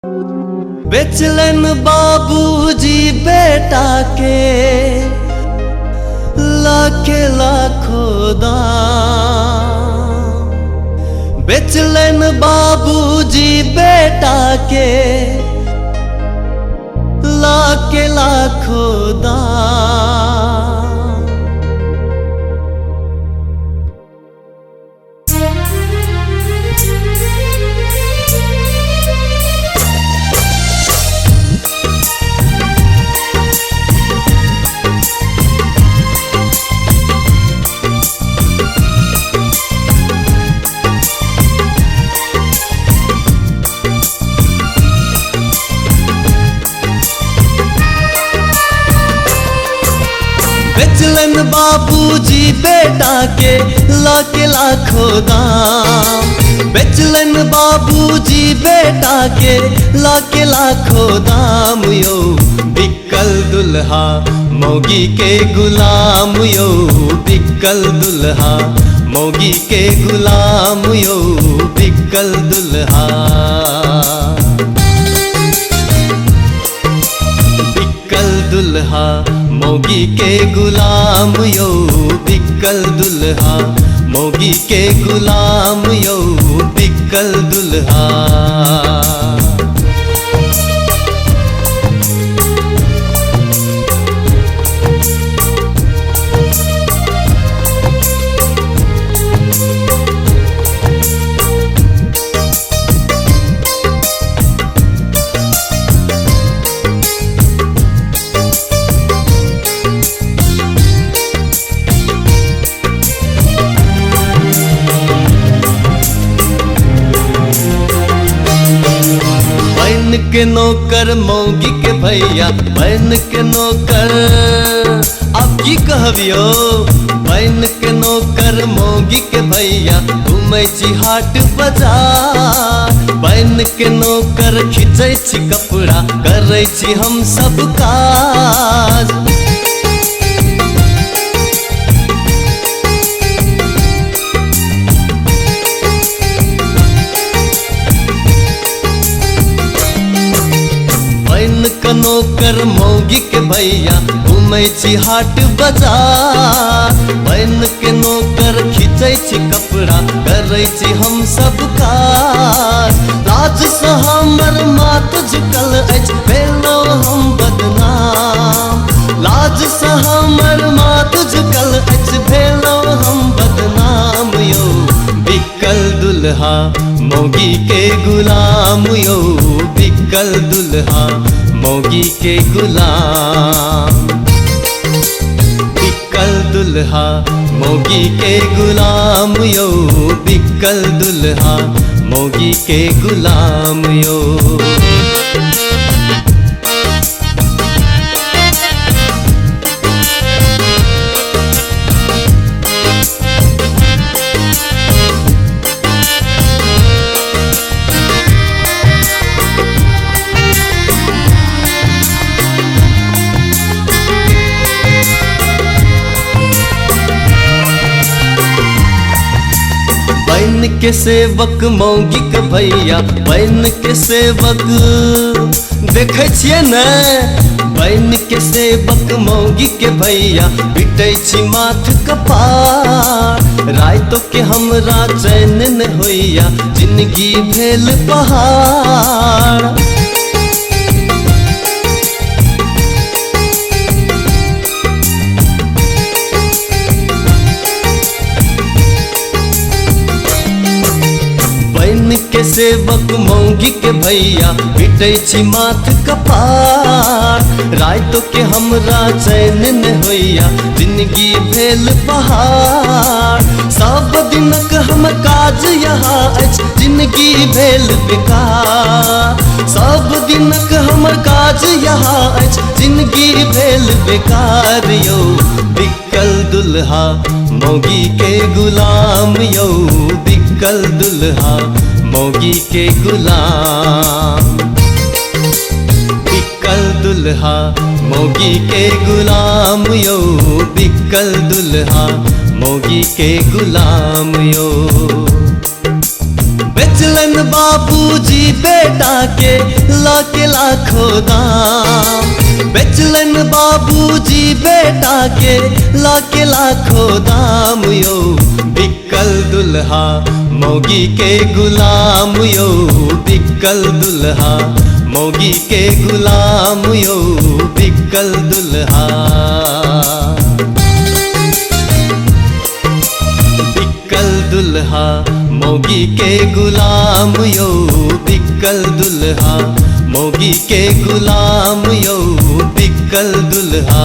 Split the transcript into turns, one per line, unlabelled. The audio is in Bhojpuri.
बेचलन बाबूजी बेटा के लाखे लाखों दाम। बेचलन बाबूजी बेटा के लाखे लाखों दाम। बेचलन बाबूजी बेटा के लाखे लाखों दाम। बेचलन बाबूजी बेटा के लाखे लाखों दाम। यो बिकल दुल्हा मौगी के गुलाम। यो बिकल दुल्हा मौगी के गुलाम। यो बिकल दुल्हा बिकल दुल्हा मौगी के गुलाम। यो बिकल दुल्हा मौगी के गुलाम। यो बिकल दुल्हा। बहन के नौकर मौगी के भैया। बहन के नौकर अब की कहबियो। बहन के नौकर मौगी के भैया घूमै छी हाट बाजार। बहन के नौकर खींचै छी कपड़ा करै छी हम सब काज। बहन के नौकर मौगी के भैया घूमै छी हाट बाजार। बहन के नौकर खींचै छी कपड़ा करै छी हम सब काज। लाज से हमर माथ झुकल अछि भेलहुँ हम बदनाम। लाज से हमर माथ झुकल अछि भेलहुँ हम बदनाम। यो बिकल दुल्हा मौगी के गुलाम। यो बिकल दुल्हा मौगी के गुलाम। बिकल दुल्हा मौगी के गुलाम। यो बिकल दुल्हा मौगी के गुलाम। यो बहन के सेवक मौगी के भैया। बहन के सेवक देखे छियै ने। बहन के सेवक मौगी के भैया पिटै छी माथ कपार। रातो के हमरा चैन न होइया जिंदगी भेल पहाड़। बहन के सेवक मौगी के भैया पिटै छी माथ कपार। रातो के हमरा चैन न होइया जिंदगी भेल पहाड़। सब दिनक हमर काज यहाँ अछि जिंदगी भेल बेकार। सब दिनक हमर काज यहाँ अछि जिंदगी भेल बेकार। यो बिकल दुल्हा मौगी के गुलाम। यो बिकल दुल्हा मौगी के गुलाम। बिकल दुल्हा मौगी के गुलाम। यो बिकल दुल्हा मौगी के गुलाम। यो बेचलन बाबूजी बेटा के लाके लाखों दाम, बेचलन बाबूजी बेटा के लाके लाखों दाम यो। बिकल दुल्हा मौगी के गुलाम यो, बिकल दुल्हा मौगी के गुलाम यो, बिकल दुल्हा। बिकल दुल्हा मौगी के गुलाम यो, बिकल दुल्हा मौगी के गुलाम यो, बिकल दुल्हा।